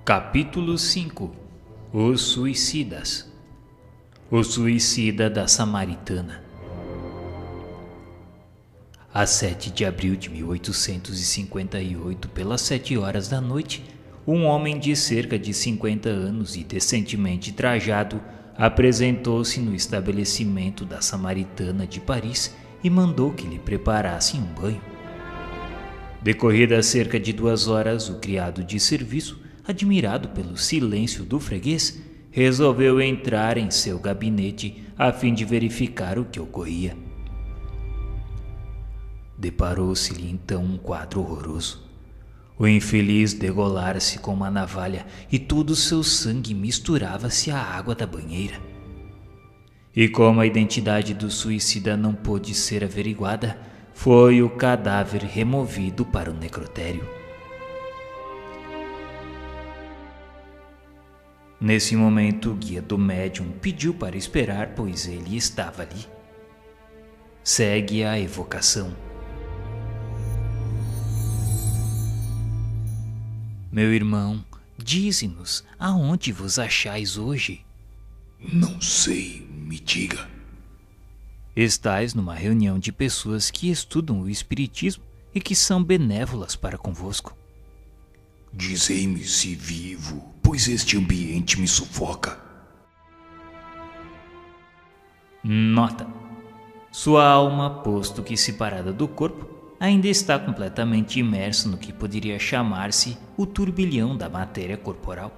Capítulo 5. Os Suicidas. O Suicida da Samaritana. A 7 de abril de 1858, pelas 7 horas da noite, um homem de cerca de 50 anos e decentemente trajado apresentou-se no estabelecimento da Samaritana de Paris e mandou que lhe preparassem um banho. Decorridas cerca de 2 horas, o criado de serviço, admirado pelo silêncio do freguês, resolveu entrar em seu gabinete a fim de verificar o que ocorria. Deparou-se-lhe então um quadro horroroso. O infeliz degolara-se com uma navalha e todo o seu sangue misturava-se à água da banheira. E como a identidade do suicida não pôde ser averiguada, foi o cadáver removido para o necrotério. Nesse momento, o guia do médium pediu para esperar, pois ele estava ali. Segue a evocação. Meu irmão, dize-nos aonde vos achais hoje. Não sei, me diga. Estais numa reunião de pessoas que estudam o espiritismo e que são benévolas para convosco. Dizei-me se vivo, pois este ambiente me sufoca. Nota: sua alma, posto que separada do corpo, ainda está completamente imersa no que poderia chamar-se o turbilhão da matéria corporal.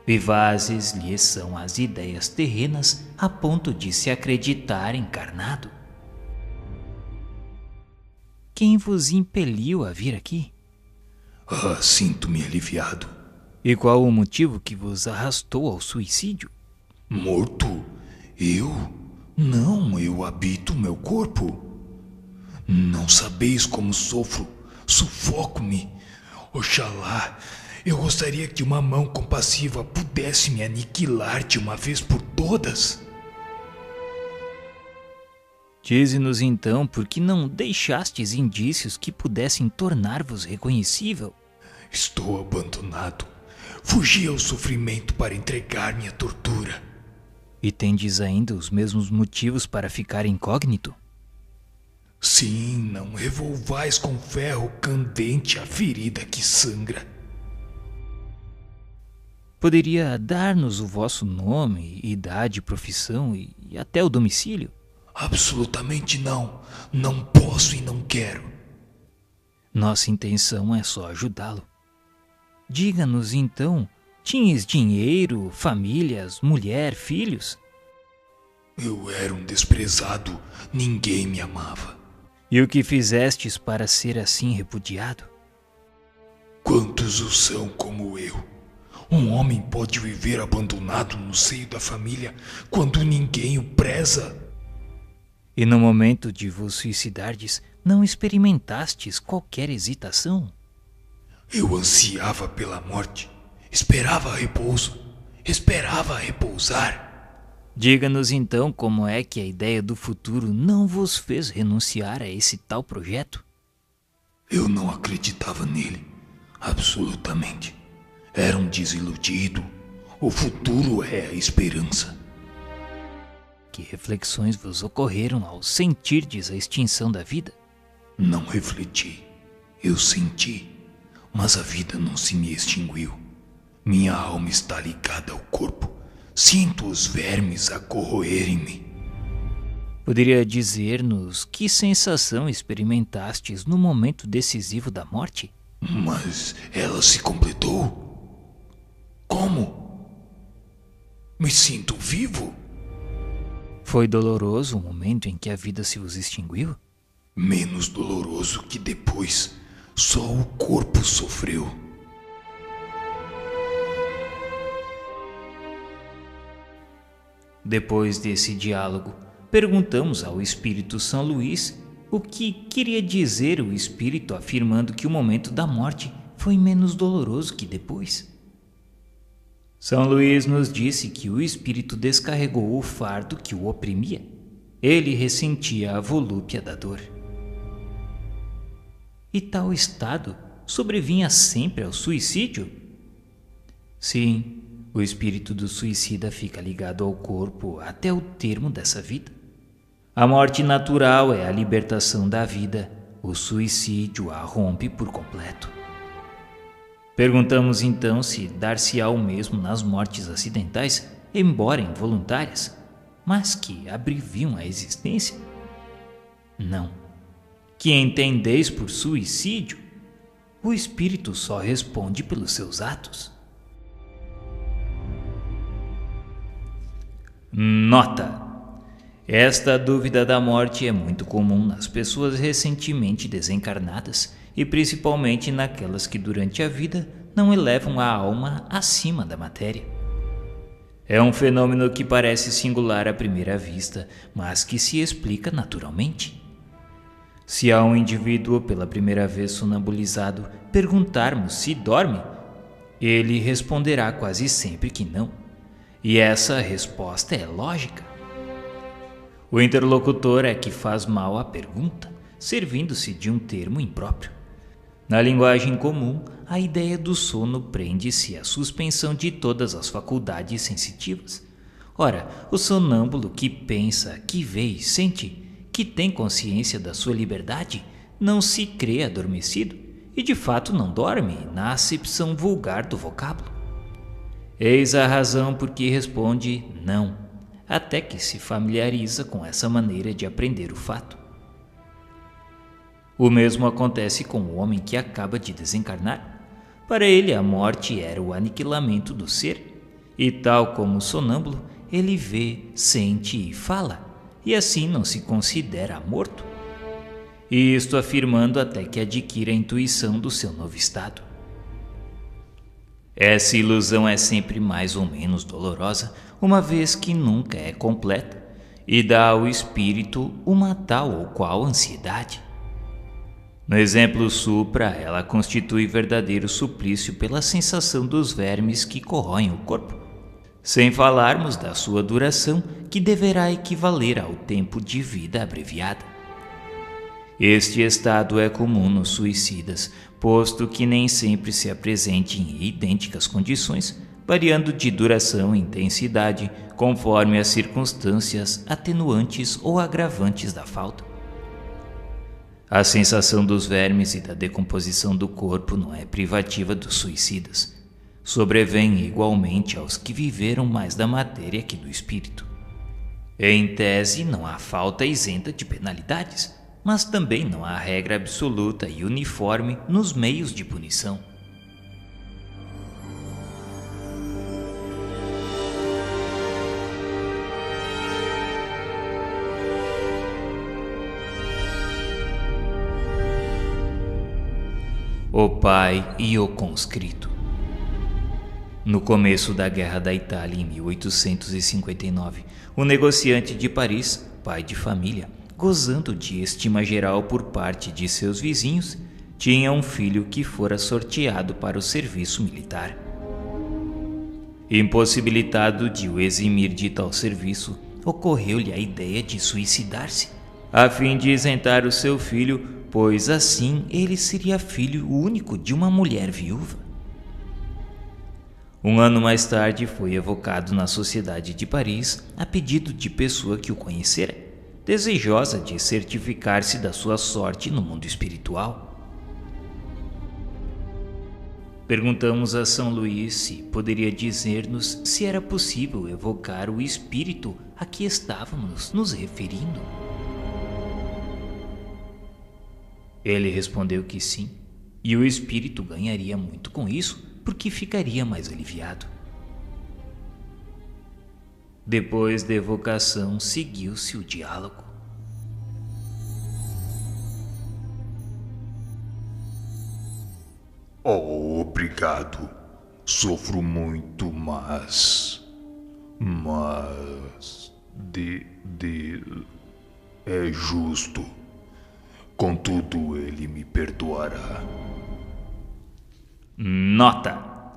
Vivazes lhe são as ideias terrenas a ponto de se acreditar encarnado. Quem vos impeliu a vir aqui? Sinto-me aliviado. E qual o motivo que vos arrastou ao suicídio? Morto? Eu? Não, eu habito meu corpo. Não sabeis como sofro, sufoco-me. Oxalá, eu gostaria que uma mão compassiva pudesse me aniquilar de uma vez por todas. Dize-nos então por que não deixastes indícios que pudessem tornar-vos reconhecível. Estou abandonado. Fugi ao sofrimento para entregar-me à tortura. E tendes ainda os mesmos motivos para ficar incógnito? Sim, não revolvais com ferro candente a ferida que sangra. Poderia dar-nos o vosso nome, idade, profissão e até o domicílio? Absolutamente não. Não posso e não quero. Nossa intenção é só ajudá-lo. Diga-nos então, tinhas dinheiro, famílias, mulher, filhos? Eu era um desprezado, ninguém me amava. E o que fizestes para ser assim repudiado? Quantos o são como eu? Um homem pode viver abandonado no seio da família quando ninguém o preza? E no momento de vos suicidardes, não experimentastes qualquer hesitação? Eu ansiava pela morte, esperava repouso, esperava repousar. Diga-nos então como é que a ideia do futuro não vos fez renunciar a esse tal projeto? Eu não acreditava nele, absolutamente. Era um desiludido. O futuro é a esperança. Que reflexões vos ocorreram ao sentirdes a extinção da vida? Não refleti. Eu senti. Mas a vida não se me extinguiu. Minha alma está ligada ao corpo. Sinto os vermes a corroerem-me. Poderia dizer-nos que sensação experimentastes no momento decisivo da morte? Mas ela se completou? Como? Me sinto vivo? Foi doloroso o momento em que a vida se vos extinguiu? Menos doloroso que depois. Só o corpo sofreu. Depois desse diálogo, perguntamos ao espírito São Luís o que queria dizer o espírito afirmando que o momento da morte foi menos doloroso que depois. São Luís nos disse que o espírito descarregou o fardo que o oprimia. Ele ressentia a volúpia da dor. E tal estado sobrevinha sempre ao suicídio? Sim, o espírito do suicida fica ligado ao corpo até o termo dessa vida. A morte natural é a libertação da vida, o suicídio a rompe por completo. Perguntamos então se dar-se-á o mesmo nas mortes acidentais, embora involuntárias, mas que abreviam a existência? Não. Que entendeis por suicídio? O espírito só responde pelos seus atos. Nota: esta dúvida da morte é muito comum nas pessoas recentemente desencarnadas e principalmente naquelas que durante a vida não elevam a alma acima da matéria. É um fenômeno que parece singular à primeira vista, mas que se explica naturalmente. Se a um indivíduo pela primeira vez sonambulizado perguntarmos se dorme, ele responderá quase sempre que não. E essa resposta é lógica. O interlocutor é que faz mal à pergunta, servindo-se de um termo impróprio. Na linguagem comum, a ideia do sono prende-se à suspensão de todas as faculdades sensitivas. Ora, o sonâmbulo que pensa, que vê e sente, que tem consciência da sua liberdade, não se crê adormecido e de fato não dorme na acepção vulgar do vocábulo. Eis a razão por que responde não, até que se familiariza com essa maneira de aprender o fato. O mesmo acontece com o homem que acaba de desencarnar. Para ele, a morte era o aniquilamento do ser, e tal como o sonâmbulo, ele vê, sente e fala, e assim não se considera morto. E isto afirmando até que adquira a intuição do seu novo estado. Essa ilusão é sempre mais ou menos dolorosa, uma vez que nunca é completa, e dá ao espírito uma tal ou qual ansiedade. No exemplo supra, ela constitui verdadeiro suplício pela sensação dos vermes que corroem o corpo, sem falarmos da sua duração, que deverá equivaler ao tempo de vida abreviada. Este estado é comum nos suicidas, posto que nem sempre se apresente em idênticas condições, variando de duração e intensidade conforme as circunstâncias atenuantes ou agravantes da falta. A sensação dos vermes e da decomposição do corpo não é privativa dos suicidas. Sobrevém igualmente aos que viveram mais da matéria que do espírito. Em tese, não há falta isenta de penalidades, mas também não há regra absoluta e uniforme nos meios de punição. O pai e o conscrito. No começo da Guerra da Itália, em 1859, o negociante de Paris, pai de família, gozando de estima geral por parte de seus vizinhos, tinha um filho que fora sorteado para o serviço militar. Impossibilitado de o eximir de tal serviço, ocorreu-lhe a ideia de suicidar-se, a fim de isentar o seu filho, pois assim ele seria filho único de uma mulher viúva. Um ano mais tarde foi evocado na Sociedade de Paris a pedido de pessoa que o conhecera, desejosa de certificar-se da sua sorte no mundo espiritual. Perguntamos a São Luís se poderia dizer-nos se era possível evocar o espírito a que estávamos nos referindo. Ele respondeu que sim, e o espírito ganharia muito com isso, porque ficaria mais aliviado. Depois da evocação, seguiu-se o diálogo. Oh, obrigado. Sofro muito, mas é justo. Contudo, ele me perdoará. Nota: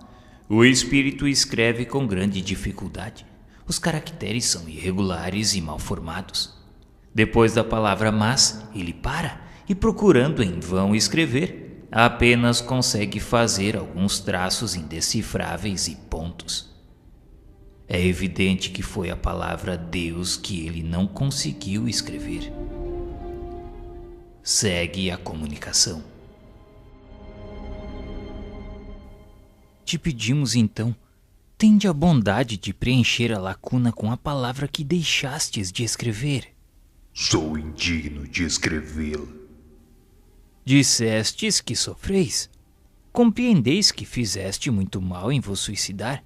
o espírito escreve com grande dificuldade. Os caracteres são irregulares e mal formados. Depois da palavra mas, ele para e, procurando em vão escrever, apenas consegue fazer alguns traços indecifráveis e pontos. É evidente que foi a palavra Deus que ele não conseguiu escrever. Segue a comunicação. Te pedimos então, tende a bondade de preencher a lacuna com a palavra que deixastes de escrever. Sou indigno de escrevê-la. Dissestes que sofreis. Compreendeis que fizeste muito mal em vos suicidar.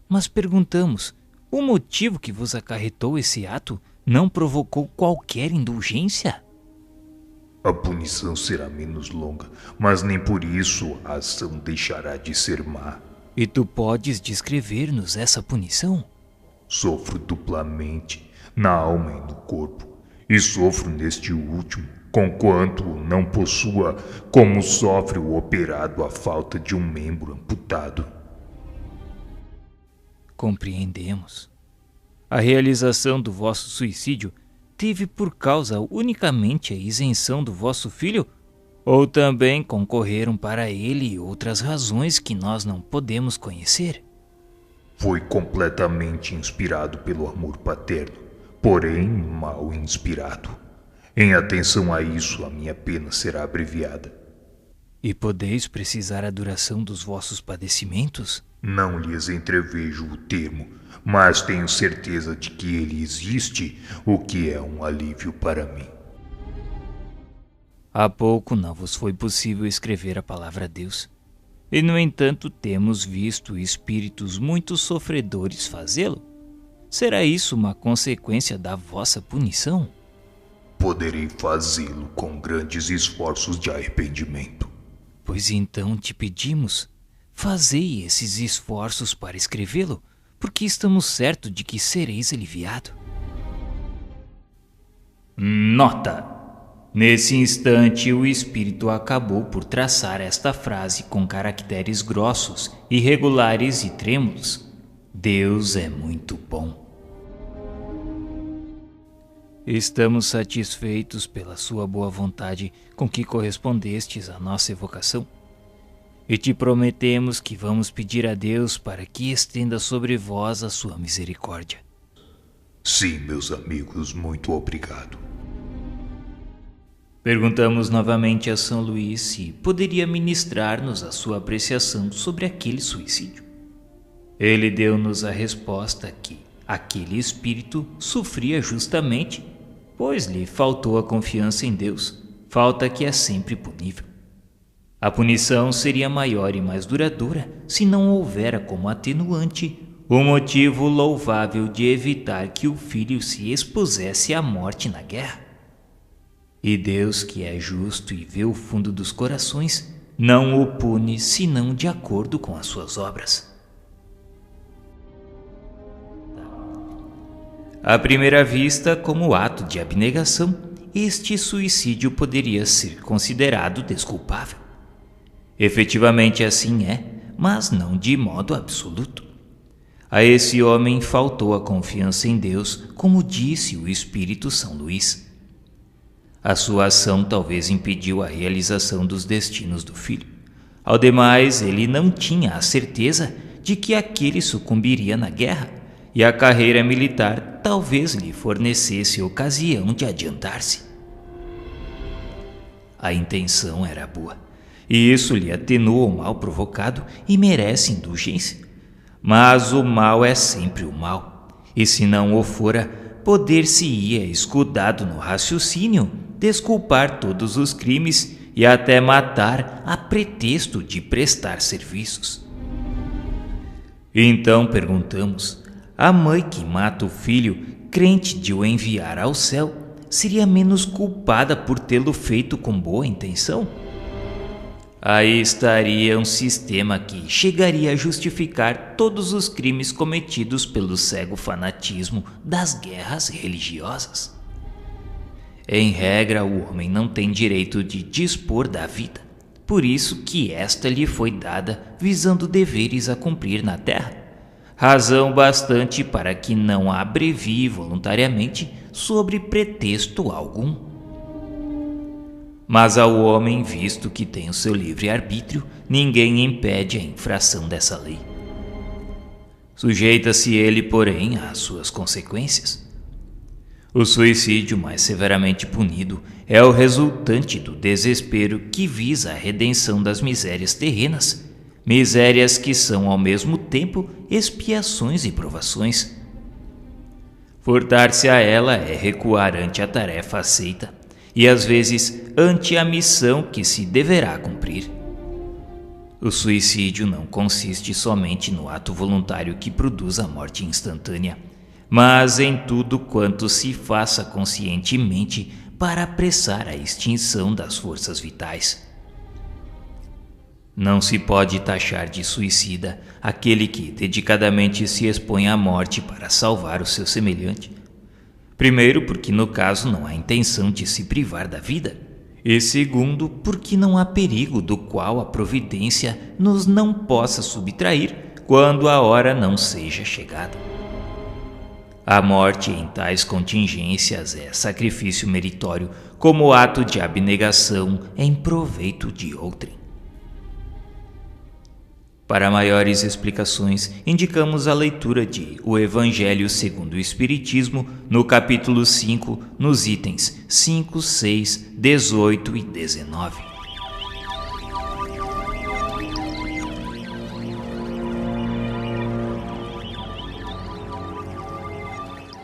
Mas perguntamos, o motivo que vos acarretou esse ato não provocou qualquer indulgência? A punição será menos longa, mas nem por isso a ação deixará de ser má. E tu podes descrever-nos essa punição? Sofro duplamente, na alma e no corpo, e sofro neste último, conquanto não possua como sofre o operado a falta de um membro amputado. Compreendemos. A realização do vosso suicídio teve por causa unicamente a isenção do vosso filho? Ou também concorreram para ele outras razões que nós não podemos conhecer? Foi completamente inspirado pelo amor paterno, porém mal inspirado. Em atenção a isso, a minha pena será abreviada. E podeis precisar a duração dos vossos padecimentos? Não lhes entrevejo o termo, mas tenho certeza de que ele existe, o que é um alívio para mim. Há pouco não vos foi possível escrever a palavra Deus. E, no entanto, temos visto espíritos muito sofredores fazê-lo. Será isso uma consequência da vossa punição? Poderei fazê-lo com grandes esforços de arrependimento. Pois então te pedimos, fazei esses esforços para escrevê-lo, porque estamos certos de que sereis aliviado. Nota! Nesse instante, o espírito acabou por traçar esta frase com caracteres grossos, irregulares e trêmulos. Deus é muito bom. Estamos satisfeitos pela sua boa vontade com que correspondestes à nossa evocação. E te prometemos que vamos pedir a Deus para que estenda sobre vós a sua misericórdia. Sim, meus amigos, muito obrigado. Perguntamos novamente a São Luís se poderia ministrar-nos a sua apreciação sobre aquele suicídio. Ele deu-nos a resposta que aquele espírito sofria justamente, pois lhe faltou a confiança em Deus, falta que é sempre punível. A punição seria maior e mais duradoura se não houvera como atenuante o motivo louvável de evitar que o filho se expusesse à morte na guerra. E Deus, que é justo e vê o fundo dos corações, não o pune senão de acordo com as suas obras. À primeira vista, como ato de abnegação, este suicídio poderia ser considerado desculpável. Efetivamente assim é, mas não de modo absoluto. A esse homem faltou a confiança em Deus, como disse o Espírito São Luís. A sua ação talvez impediu a realização dos destinos do filho. Ao demais, ele não tinha a certeza de que aquele sucumbiria na guerra, e a carreira militar talvez lhe fornecesse ocasião de adiantar-se. A intenção era boa, e isso lhe atenua o mal provocado e merece indulgência. Mas o mal é sempre o mal, e se não o fora, poder-se-ia, escudado no raciocínio, desculpar todos os crimes e até matar a pretexto de prestar serviços. Então perguntamos, a mãe que mata o filho, crente de o enviar ao céu, seria menos culpada por tê-lo feito com boa intenção? Aí estaria um sistema que chegaria a justificar todos os crimes cometidos pelo cego fanatismo das guerras religiosas. Em regra, o homem não tem direito de dispor da vida, por isso que esta lhe foi dada visando deveres a cumprir na terra, razão bastante para que não a abrevie voluntariamente sobre pretexto algum. Mas ao homem, visto que tem o seu livre-arbítrio, ninguém impede a infração dessa lei. Sujeita-se ele, porém, às suas consequências. O suicídio mais severamente punido é o resultante do desespero que visa a redenção das misérias terrenas, misérias que são ao mesmo tempo expiações e provações. Furtar-se a ela é recuar ante a tarefa aceita e às vezes ante a missão que se deverá cumprir. O suicídio não consiste somente no ato voluntário que produz a morte instantânea, mas em tudo quanto se faça conscientemente para apressar a extinção das forças vitais. Não se pode taxar de suicida aquele que dedicadamente se expõe à morte para salvar o seu semelhante. Primeiro, porque no caso não há intenção de se privar da vida, e segundo, porque não há perigo do qual a providência nos não possa subtrair quando a hora não seja chegada. A morte em tais contingências é sacrifício meritório como ato de abnegação em proveito de outrem. Para maiores explicações, indicamos a leitura de O Evangelho segundo o Espiritismo, no capítulo 5, nos itens 5, 6, 18 e 19.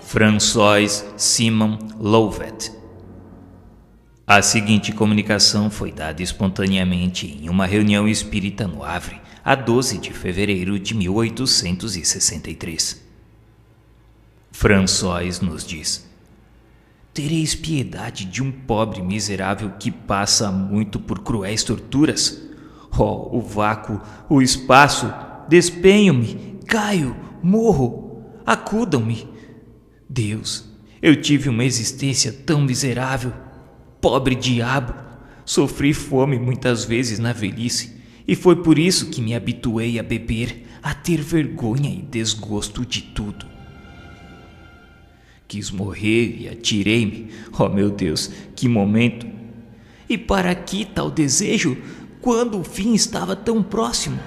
François Simon Louvet. A seguinte comunicação foi dada espontaneamente em uma reunião espírita no Havre, a 12 de fevereiro de 1863. François nos diz: tereis piedade de um pobre miserável que passa muito por cruéis torturas. Oh, o vácuo, o espaço, despenho-me, caio, morro, acudam-me. Deus, eu tive uma existência tão miserável. Pobre diabo, sofri fome muitas vezes na velhice, e foi por isso que me habituei a beber, a ter vergonha e desgosto de tudo. Quis morrer e atirei-me. Oh, meu Deus, que momento! E para que tal desejo, quando o fim estava tão próximo?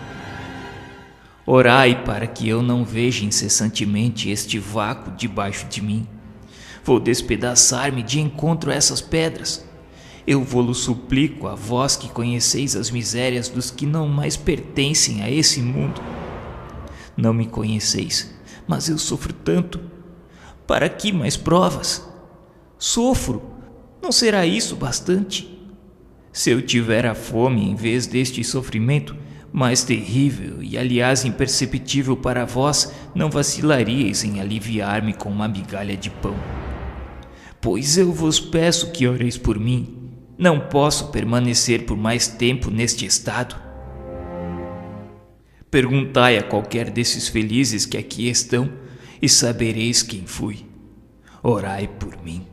Orai para que eu não veja incessantemente este vácuo debaixo de mim. Vou despedaçar-me de encontro a essas pedras. Eu vô-lo suplico a vós que conheceis as misérias dos que não mais pertencem a esse mundo. Não me conheceis, mas eu sofro tanto. Para que mais provas? Sofro, não será isso bastante? Se eu tiver a fome em vez deste sofrimento, mais terrível e aliás imperceptível para vós, não vacilaríeis em aliviar-me com uma migalha de pão. Pois eu vos peço que oreis por mim. Não posso permanecer por mais tempo neste estado. Perguntai a qualquer desses felizes que aqui estão e sabereis quem fui. Orai por mim.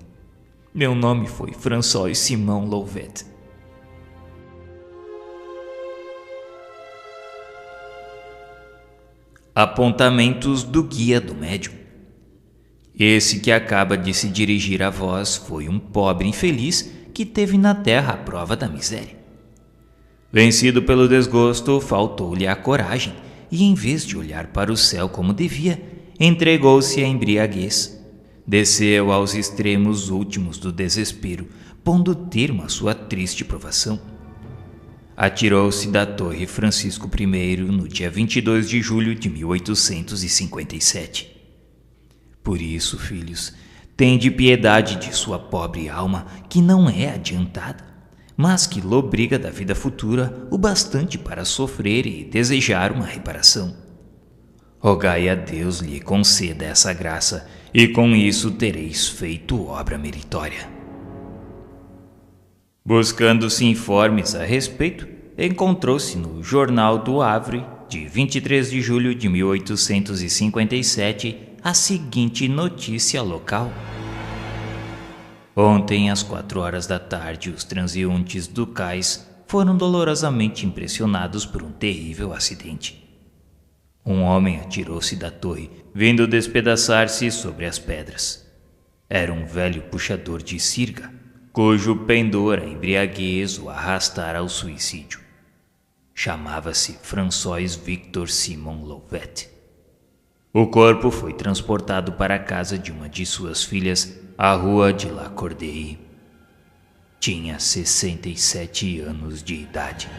Meu nome foi François Simon Louvet. Apontamentos do Guia do Médium. Esse que acaba de se dirigir a vós foi um pobre infeliz que teve na terra a prova da miséria. Vencido pelo desgosto, faltou-lhe a coragem e, em vez de olhar para o céu como devia, entregou-se à embriaguez. Desceu aos extremos últimos do desespero, pondo termo à sua triste provação. Atirou-se da Torre Francisco I no dia 22 de julho de 1857. Por isso, filhos, tende piedade de sua pobre alma, que não é adiantada, mas que lobriga da vida futura o bastante para sofrer e desejar uma reparação. Rogai a Deus lhe conceda essa graça, e com isso tereis feito obra meritória. Buscando-se informes a respeito, encontrou-se no Jornal do Havre, de 23 de julho de 1857, a seguinte notícia local. Ontem, às 4 horas da tarde, os transeuntes do cais foram dolorosamente impressionados por um terrível acidente. Um homem atirou-se da torre, vindo despedaçar-se sobre as pedras. Era um velho puxador de sirga, cujo pendor a embriaguez o arrastara ao suicídio. Chamava-se François Victor Simon Louvet. O corpo foi transportado para a casa de uma de suas filhas, à rua de La Corderie. Tinha 67 anos de idade.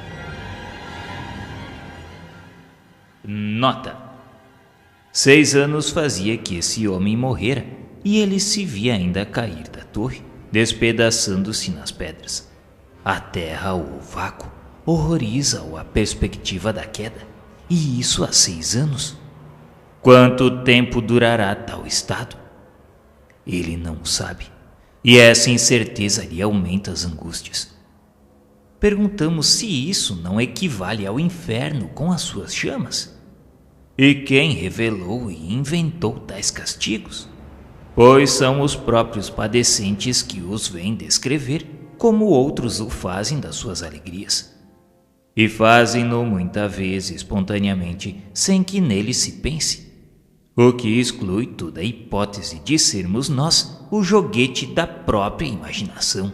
Nota: 6 anos fazia que esse homem morrera, e ele se via ainda cair da torre, despedaçando-se nas pedras. A terra o vácuo horroriza-o a perspectiva da queda, e isso há 6 anos. Quanto tempo durará tal estado? Ele não sabe, e essa incerteza lhe aumenta as angústias. Perguntamos se isso não equivale ao inferno com as suas chamas. E quem revelou e inventou tais castigos? Pois são os próprios padecentes que os vêm descrever, como outros o fazem das suas alegrias. E fazem-no muita vez espontaneamente, sem que nele se pense, o que exclui toda a hipótese de sermos nós o joguete da própria imaginação.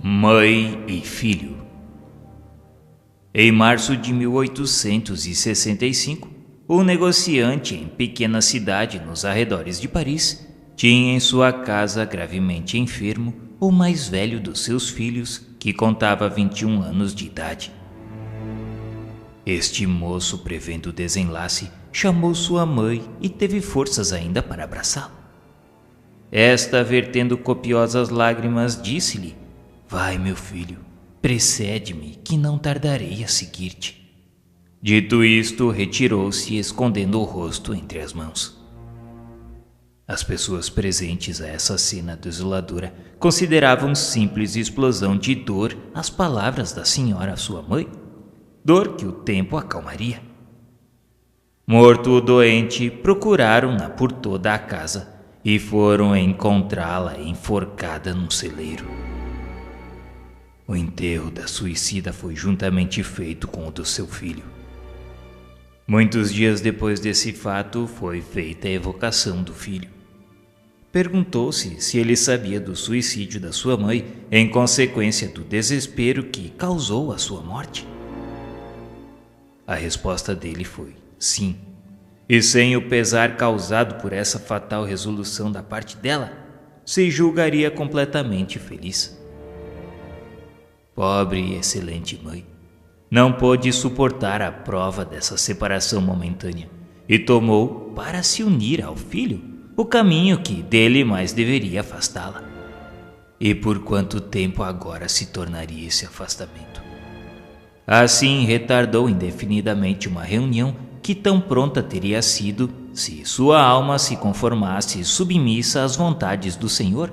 Mãe e filho. Em março de 1865, o negociante em pequena cidade nos arredores de Paris tinha em sua casa gravemente enfermo o mais velho dos seus filhos, que contava 21 anos de idade. Este moço, prevendo o desenlace, chamou sua mãe e teve forças ainda para abraçá-lo. Esta, vertendo copiosas lágrimas, disse-lhe: "Vai, meu filho, precede-me, que não tardarei a seguir-te." Dito isto, retirou-se, escondendo o rosto entre as mãos. As pessoas presentes a essa cena desoladora consideravam simples explosão de dor as palavras da senhora sua mãe, dor que o tempo acalmaria. Morto o doente, procuraram-na por toda a casa e foram encontrá-la enforcada num celeiro. O enterro da suicida foi juntamente feito com o do seu filho. Muitos dias depois desse fato, foi feita a evocação do filho. Perguntou-se se ele sabia do suicídio da sua mãe em consequência do desespero que causou a sua morte. A resposta dele foi sim, e sem o pesar causado por essa fatal resolução da parte dela, se julgaria completamente feliz. Pobre e excelente mãe, não pôde suportar a prova dessa separação momentânea e tomou, para se unir ao filho, o caminho que dele mais deveria afastá-la. E por quanto tempo agora se tornaria esse afastamento? Assim retardou indefinidamente uma reunião que tão pronta teria sido se sua alma se conformasse submissa às vontades do Senhor,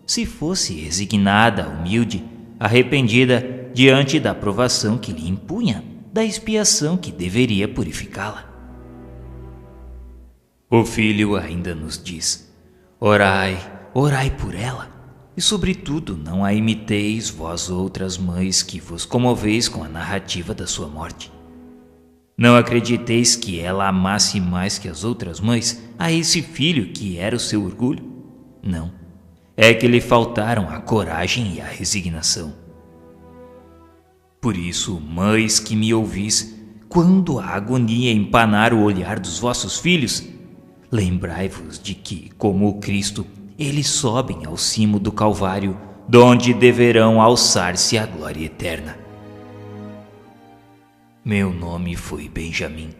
se fosse resignada, humilde, arrependida diante da provação que lhe impunha, da expiação que deveria purificá-la. O filho ainda nos diz: orai, orai por ela, e sobretudo não a imiteis vós outras mães que vos comoveis com a narrativa da sua morte. Não acrediteis que ela amasse mais que as outras mães a esse filho que era o seu orgulho. Não, é que lhe faltaram a coragem e a resignação. Por isso, mães que me ouvis, quando a agonia empanar o olhar dos vossos filhos, lembrai-vos de que, como o Cristo, eles sobem ao cimo do Calvário, donde deverão alçar-se à glória eterna. Meu nome foi Benjamin.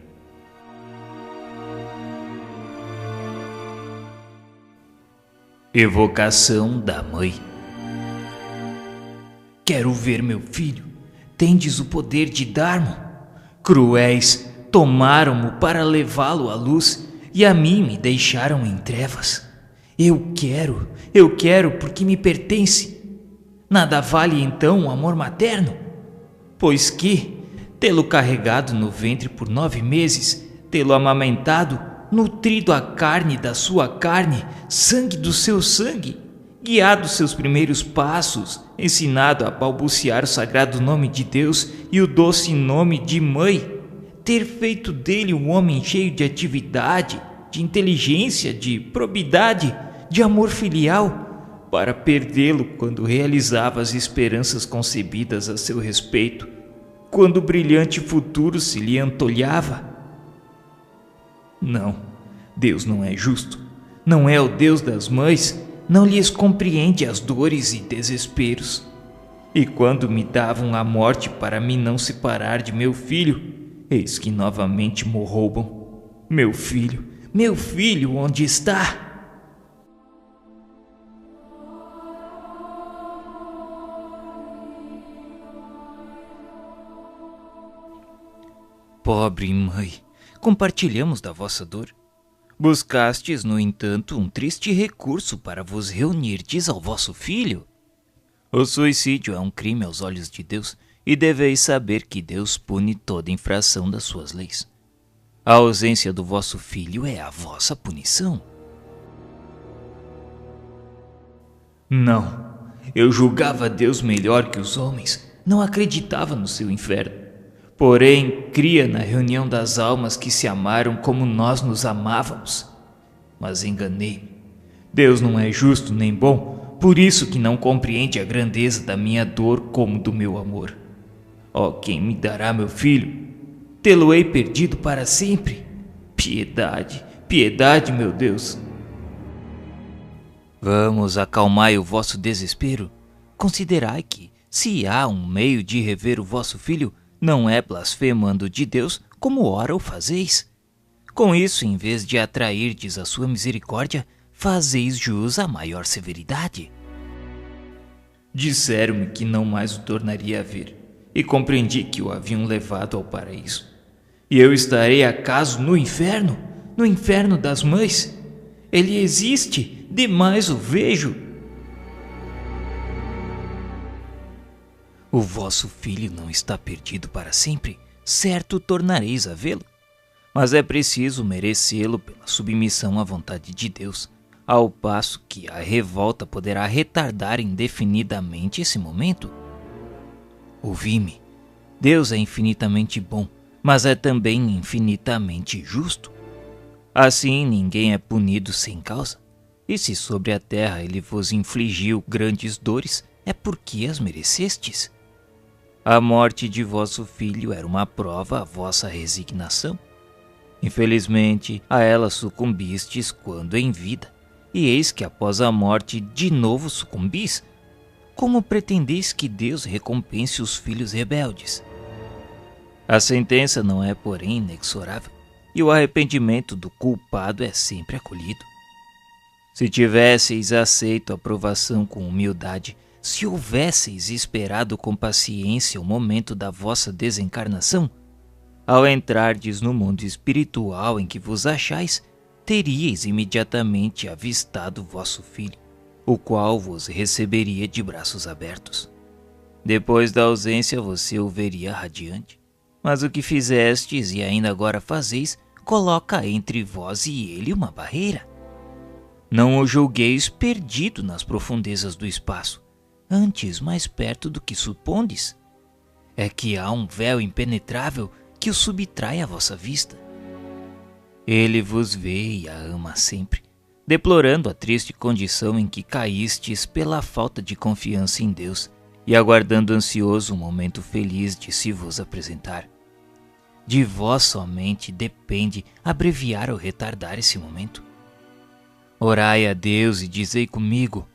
Evocação da mãe. Quero ver meu filho. Tendes o poder de dar-mo. Cruéis, tomaram-mo para levá-lo à luz e a mim me deixaram em trevas. Eu quero porque me pertence. Nada vale então o amor materno? Pois que, tê-lo carregado no ventre por 9 meses, tê-lo amamentado, nutrido a carne da sua carne, sangue do seu sangue, guiado seus primeiros passos, ensinado a balbuciar o sagrado nome de Deus e o doce nome de mãe, ter feito dele um homem cheio de atividade, de inteligência, de probidade, de amor filial, para perdê-lo quando realizava as esperanças concebidas a seu respeito, quando o brilhante futuro se lhe antolhava? Não, Deus não é justo, não é o Deus das mães, não lhes compreende as dores e desesperos. E quando me davam a morte para me não separar de meu filho, eis que novamente mo roubam. Meu filho, onde está? Pobre mãe, compartilhamos da vossa dor. Buscastes, no entanto, um triste recurso para vos reunirdes ao vosso filho. O suicídio é um crime aos olhos de Deus, e deveis saber que Deus pune toda infração das suas leis. A ausência do vosso filho é a vossa punição. Não, eu julgava Deus melhor que os homens, não acreditava no seu inferno. Porém, cria na reunião das almas que se amaram como nós nos amávamos. Mas enganei-me. Deus não é justo nem bom, por isso que não compreende a grandeza da minha dor como do meu amor. Ó, quem me dará meu filho? Tê-lo-ei perdido para sempre? Piedade, piedade, meu Deus. Vamos, acalmai o vosso desespero. Considerai que, se há um meio de rever o vosso filho, não é blasfemando de Deus como ora o fazeis. Com isso, em vez de atrairdes a sua misericórdia, fazeis jus à maior severidade. Disseram-me que não mais o tornaria a ver, e compreendi que o haviam levado ao paraíso. E eu estarei acaso no inferno? No inferno das mães? Ele existe, demais o vejo. O vosso filho não está perdido para sempre, certo tornareis a vê-lo. Mas é preciso merecê-lo pela submissão à vontade de Deus, ao passo que a revolta poderá retardar indefinidamente esse momento. Ouvi-me, Deus é infinitamente bom, mas é também infinitamente justo. Assim ninguém é punido sem causa, e se sobre a terra ele vos infligiu grandes dores, é porque as merecestes. A morte de vosso filho era uma prova à vossa resignação. Infelizmente, a ela sucumbistes quando em vida, e eis que após a morte de novo sucumbis. Como pretendeis que Deus recompense os filhos rebeldes? A sentença não é, porém, inexorável, e o arrependimento do culpado é sempre acolhido. Se tivesseis aceito a provação com humildade, se houvesseis esperado com paciência o momento da vossa desencarnação, ao entrardes no mundo espiritual em que vos achais, teríeis imediatamente avistado vosso filho, o qual vos receberia de braços abertos. Depois da ausência você o veria radiante, mas o que fizestes e ainda agora fazeis, coloca entre vós e ele uma barreira. Não o julgueis perdido nas profundezas do espaço, antes mais perto do que supondes. É que há um véu impenetrável que o subtrai à vossa vista. Ele vos vê e a ama sempre, deplorando a triste condição em que caístes pela falta de confiança em Deus e aguardando ansioso um momento feliz de se vos apresentar. De vós somente depende abreviar ou retardar esse momento. Orai a Deus e dizei comigo: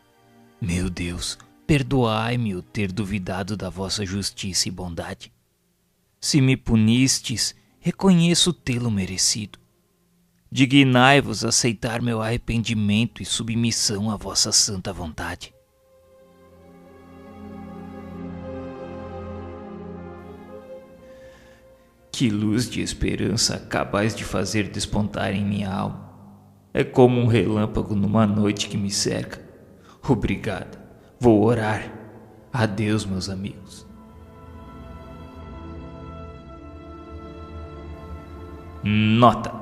meu Deus, perdoai-me o ter duvidado da vossa justiça e bondade. Se me punistes, reconheço tê-lo merecido. Dignai-vos aceitar meu arrependimento e submissão à vossa santa vontade. Que luz de esperança capaz de fazer despontar em minha alma. É como um relâmpago numa noite que me cerca. Obrigada. Vou orar. Adeus, meus amigos. Nota: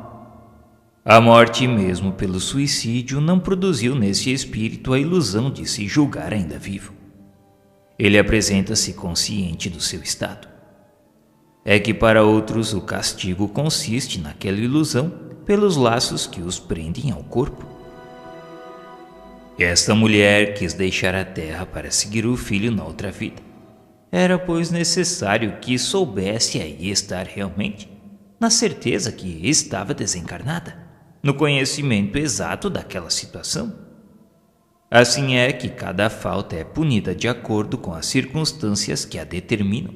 A morte, mesmo pelo suicídio, não produziu nesse espírito a ilusão de se julgar ainda vivo. Ele apresenta-se consciente do seu estado. É que para outros o castigo consiste naquela ilusão pelos laços que os prendem ao corpo. Esta mulher quis deixar a terra para seguir o filho na outra vida. Era, pois, necessário que soubesse aí estar realmente, na certeza que estava desencarnada, no conhecimento exato daquela situação. Assim é que cada falta é punida de acordo com as circunstâncias que a determinam,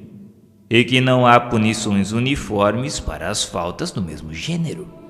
e que não há punições uniformes para as faltas do mesmo gênero.